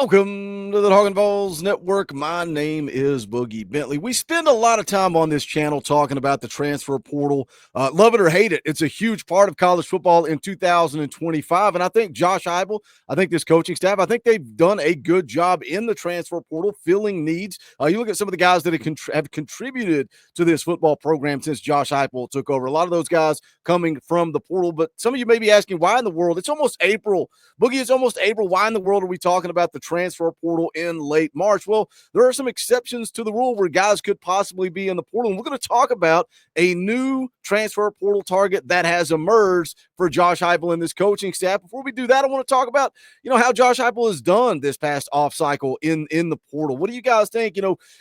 Welcome to the Talkin VAWLS Network. My name is Boogie Bentley. We spend a lot of time on this channel talking about the transfer portal. Love it or hate it, it's a huge part of college football in 2025. And I think Josh Heupel, I think this coaching staff, I think they've done a good job in the transfer portal, filling needs. You look at some of the guys that have contributed to this football program since Josh Heupel took over. A lot of those guys coming from the portal. But some of you may be asking, why in the world? It's almost April. Boogie, it's almost April. Why in the world are we talking about the transfer portal in late March? Well, there are some exceptions to the rule where guys could possibly be in the portal. And we're going to talk about a new transfer portal target that has emerged for Josh Heupel and this coaching staff. Before we do that, I want to talk about, how Josh Heupel has done this past off cycle in the portal. What do you guys think?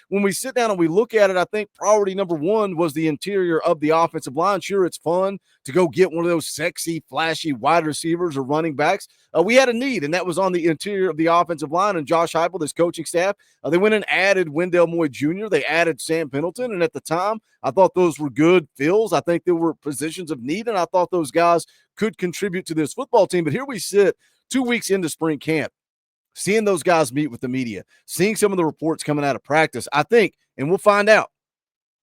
When we sit down and we look at it, I think priority number one was the interior of the offensive line. Sure, it's fun to go get one of those sexy, flashy wide receivers or running backs. We had a need, and that was on the interior of the offensive line. And Josh Heupel, this coaching staff, they went and added Wendell Moore Jr. They added Sam Pendleton, and at the time, I thought those were good fills. I think there were positions of need, and I thought those guys could contribute to this football team. But here we sit 2 weeks into spring camp, seeing those guys meet with the media, seeing some of the reports coming out of practice. I think, and we'll find out,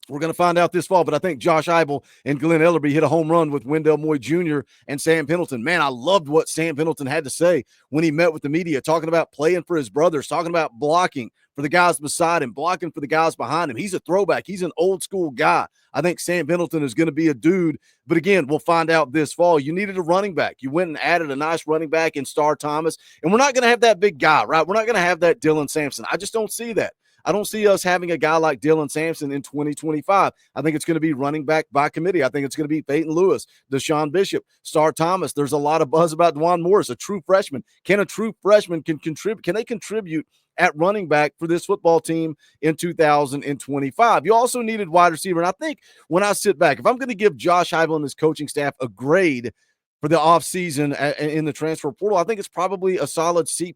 we're going to find out this fall, but I think Josh Heupel and Glenn Ellerbe hit a home run with Wendell Moore Jr. and Sam Pendleton. Man, I loved what Sam Pendleton had to say when he met with the media, talking about playing for his brothers, talking about blocking for the guys beside him, blocking for the guys behind him. He's a throwback. He's an old school guy. I think Sam Pendleton is going to be a dude. But again, we'll find out this fall. You needed a running back. You went and added a nice running back in Star Thomas. And we're not going to have that big guy, right? We're not going to have that Dylan Sampson. I just don't see that. I don't see us having a guy like Dylan Sampson in 2025. I think it's going to be running back by committee. I think it's going to be Peyton Lewis, Deshaun Bishop, Star Thomas. There's a lot of buzz about Dwan Morris, a true freshman. Can a true freshman contribute? Can they contribute at running back for this football team in 2025? You also needed wide receiver. And I think when I sit back, if I'm going to give Josh Heupel and his coaching staff a grade for the offseason in the transfer portal, I think it's probably a solid C+.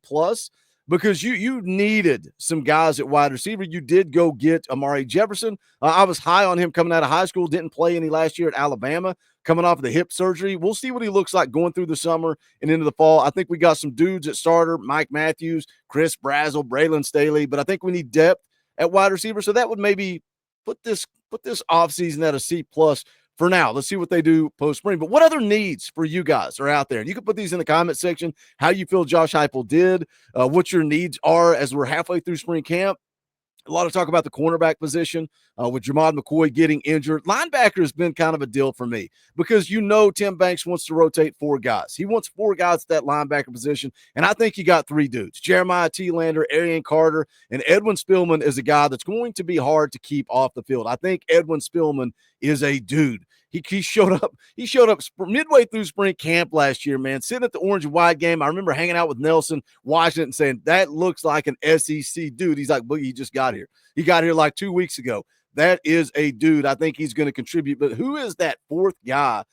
Because you needed some guys at wide receiver. You did go get Amari Jefferson. I was high on him coming out of high school. Didn't play any last year at Alabama, coming off of the hip surgery. We'll see what he looks like going through the summer and into the fall. I think we got some dudes at starter, Mike Matthews, Chris Brazzell, Braylon Staley. But I think we need depth at wide receiver. So that would maybe put this offseason at a C+ for now. Let's see what they do post-spring. But what other needs for you guys are out there? And you can put these in the comment section, how you feel Josh Heupel did, what your needs are as we're halfway through spring camp. A lot of talk about the cornerback position with Jamad McCoy getting injured. Linebacker has been kind of a deal for me because Tim Banks wants to rotate 4 guys. He wants 4 guys at that linebacker position, and I think you got 3 dudes. Jeremiah T. Lander, Arian Carter, and Edwin Spillman is a guy that's going to be hard to keep off the field. I think Edwin Spillman is a dude. He showed up midway through spring camp last year, man, sitting at the orange and white game. I remember hanging out with Nelson, watching it and saying, that looks like an SEC dude. He's like, Boogie, he just got here. He got here like 2 weeks ago. That is a dude. I think he's going to contribute. But who is that 4th guy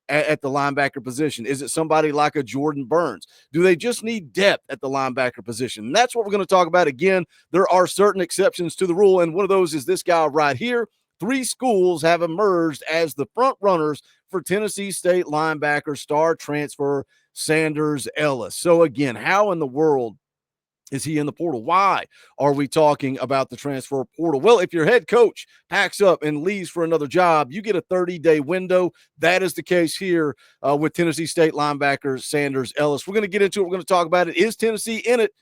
at the linebacker position? Is it somebody like a Jordan Burns? Do they just need depth at the linebacker position? And that's what we're going to talk about. Again, there are certain exceptions to the rule, and one of those is this guy right here. 3 schools have emerged as the front runners for Tennessee State linebacker star transfer Sanders Ellis. So again, how in the world is he in the portal? Why are we talking about the transfer portal? Well, if your head coach packs up and leaves for another job, you get a 30-day window. That is the case here with Tennessee State linebacker Sanders Ellis. We're going to get into it. We're going to talk about it. Is Tennessee in it?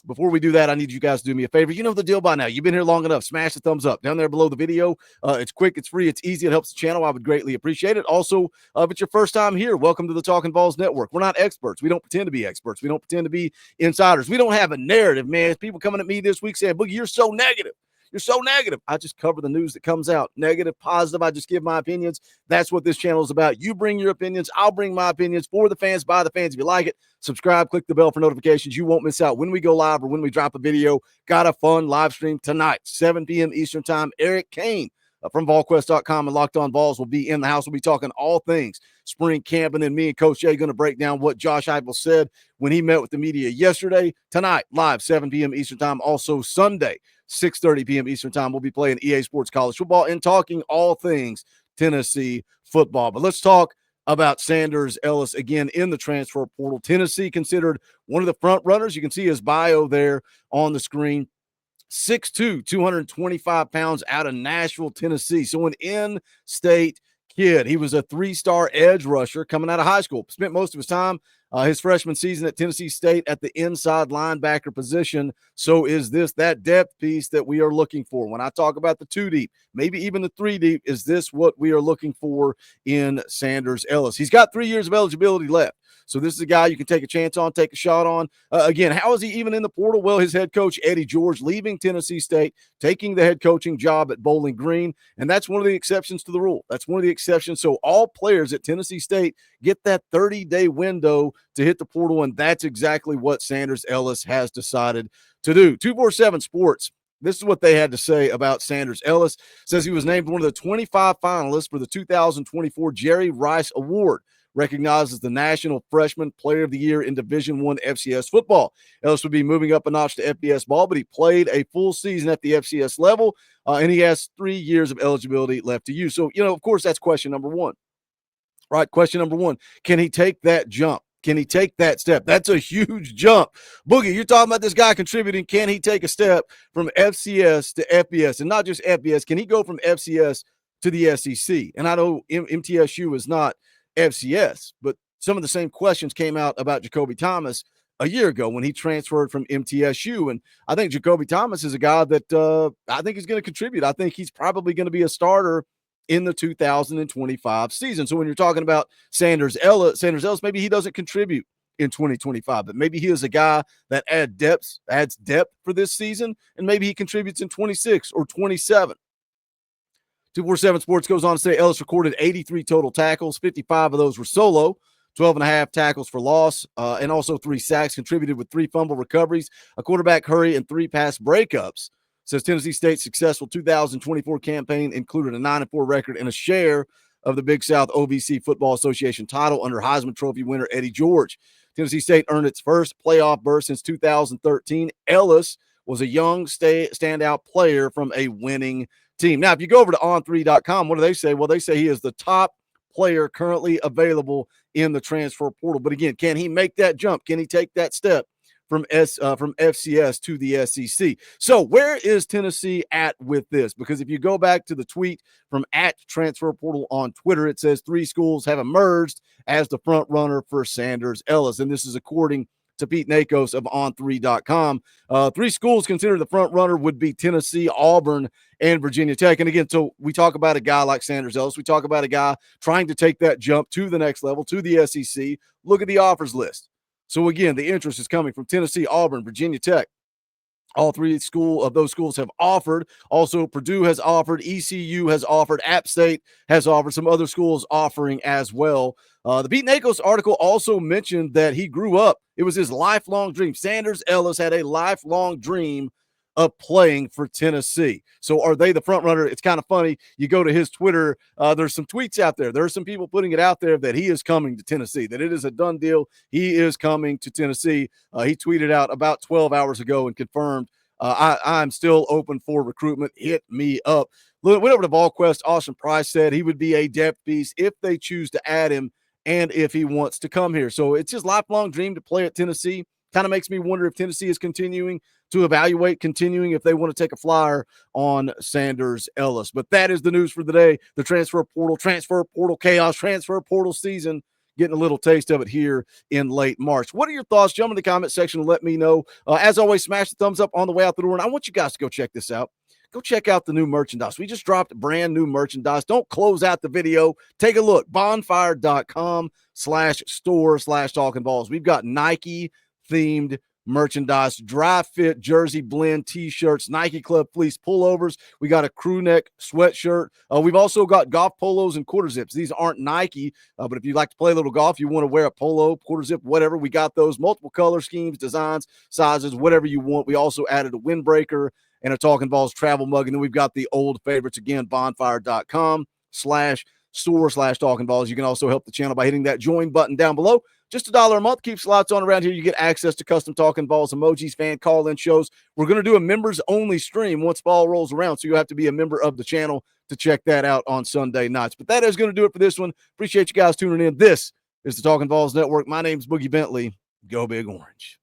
Before we do that, I need you guys to do me a favor. You know the deal by now. You've been here long enough. Smash the thumbs up down there below the video. It's quick, it's free, it's easy. It helps the channel. I would greatly appreciate it. Also, if it's your first time here, welcome to the Talkin VAWLS Network. We're not experts. We don't pretend to be experts. We don't pretend to be insiders. We don't have a narrative, man. People coming at me this week saying, Boogie, you're so negative. You're so negative. I just cover the news that comes out. Negative, positive. I just give my opinions. That's what this channel is about. You bring your opinions. I'll bring my opinions for the fans, by the fans. If you like it, subscribe, click the bell for notifications. You won't miss out when we go live or when we drop a video. Got a fun live stream tonight, 7 p.m. Eastern time. Eric Kane from VolQuest.com and Locked On Vols will be in the house. We'll be talking all things spring camp, and then me and Coach Jay going to break down what Josh Heupel said when he met with the media yesterday. Tonight, live, 7 p.m. Eastern time. Also Sunday, 6:30 p.m. Eastern time, we'll be playing EA Sports College Football and talking all things Tennessee football. But let's talk about Sanders Ellis again in the transfer portal. Tennessee considered one of the front runners. You can see his bio there on the screen. 6'2", 225 pounds out of Nashville, Tennessee. So an in-state kid. He was a three-star edge rusher coming out of high school. Spent most of his time his freshman season at Tennessee State at the inside linebacker position. So is this that depth piece that we are looking for? When I talk about the 2 deep, maybe even the 3 deep, is this what we are looking for in Sanders Ellis? He's got 3 years of eligibility left. So this is a guy you can take a chance on, take a shot on. Again, how is he even in the portal? Well, his head coach, Eddie George, leaving Tennessee State, taking the head coaching job at Bowling Green, and that's one of the exceptions to the rule. That's one of the exceptions. So all players at Tennessee State get that 30-day window to hit the portal, and that's exactly what Sanders Ellis has decided to do. 247 Sports. This is what they had to say about Sanders Ellis. Says he was named one of the 25 finalists for the 2024 Jerry Rice Award, recognized as the National Freshman Player of the Year in Division I FCS football. Ellis would be moving up a notch to FBS ball, but he played a full season at the FCS level, and he has 3 years of eligibility left to use. So, of course, that's question number one. Right, question number one, can he take that jump? Can he take that step? That's a huge jump. Boogie, you're talking about this guy contributing. Can he take a step from FCS to FBS? And not just FBS, can he go from FCS to the SEC? And I know MTSU is not FCS, but some of the same questions came out about Jacoby Thomas a year ago when he transferred from MTSU. And I think Jacoby Thomas is a guy that I think is going to contribute. I think he's probably going to be a starter in the 2025 season. So when you're talking about Sanders Ellis, maybe he doesn't contribute in 2025, but maybe he is a guy that adds depth for this season, and maybe he contributes in 26 or 27. 247 Sports goes on to say Ellis recorded 83 total tackles. 55 of those were solo, 12.5 tackles for loss, and also 3 sacks, contributed with 3 fumble recoveries, a quarterback hurry, and 3 pass breakups. Says Tennessee State's successful 2024 campaign included a 9-4 record and a share of the Big South OVC Football Association title under Heisman Trophy winner Eddie George. Tennessee State earned its first playoff berth since 2013. Ellis was a young standout player from a winning team. Now, if you go over to on3.com, what do they say? Well, they say he is the top player currently available in the transfer portal. But again, can he make that jump? Can he take that step from FCS to the SEC? So where is Tennessee at with this? Because if you go back to the tweet from @transferportal on Twitter, it says 3 schools have emerged as the front runner for Sanders Ellis. And this is according to Pete Nakos of on3.com. 3 schools considered the front runner would be Tennessee, Auburn, and Virginia Tech. And again, so we talk about a guy like Sanders Ellis. We talk about a guy trying to take that jump to the next level, to the SEC. Look at the offers list. So again, the interest is coming from Tennessee, Auburn, Virginia Tech. All 3 of those schools have offered. Also, Purdue has offered. ECU has offered. App State has offered. Some other schools offering as well. The Pete Nakos article also mentioned that he grew up. It was his lifelong dream. Sanders Ellis had a lifelong dream of playing for Tennessee. So are they the front runner? It's kind of funny. You go to his Twitter, there's some tweets out there. There are some people putting it out there that he is coming to Tennessee, that it is a done deal. He is coming to Tennessee. He tweeted out about 12 hours ago and confirmed, I'm still open for recruitment. Hit me up. Went over to VolQuest. Austin Price said he would be a depth piece if they choose to add him and if he wants to come here. So it's his lifelong dream to play at Tennessee. Kind of makes me wonder if Tennessee is continuing if they want to take a flyer on Sanders Ellis. But that is the news for the day. The transfer portal chaos, transfer portal season, getting a little taste of it here in late March. What are your thoughts? Jump in the comment section and let me know. As always, smash the thumbs up on the way out the door. And I want you guys to go check this out. Go check out the new merchandise. We just dropped brand new merchandise. Don't close out the video. Take a look. Bonfire.com/store/Talkin VAWLS. We've got Nike themed merchandise, dry fit jersey blend t-shirts, Nike Club fleece pullovers. We got a crew neck sweatshirt. We've also got golf polos and quarter zips. These aren't Nike, but if you like to play a little golf, you want to wear a polo, quarter zip, whatever, we got those. Multiple color schemes, designs, sizes, whatever you want. We also added a windbreaker and a Talkin VAWLS travel mug. And then we've got the old favorites again, bonfire.com/store/Talkin store/Talkin Vols. You can also help the channel by hitting that join button down below. Just $1 a month keeps the lights on around here. You get access to custom Talkin Vols emojis, fan call-in shows. We're going to do a members-only stream once fall rolls around, so you have to be a member of the channel to check that out on Sunday nights. But that is going to do it for this one. Appreciate you guys tuning in. This is the Talkin Vols Network. My name's Boogie Bentley. Go Big Orange.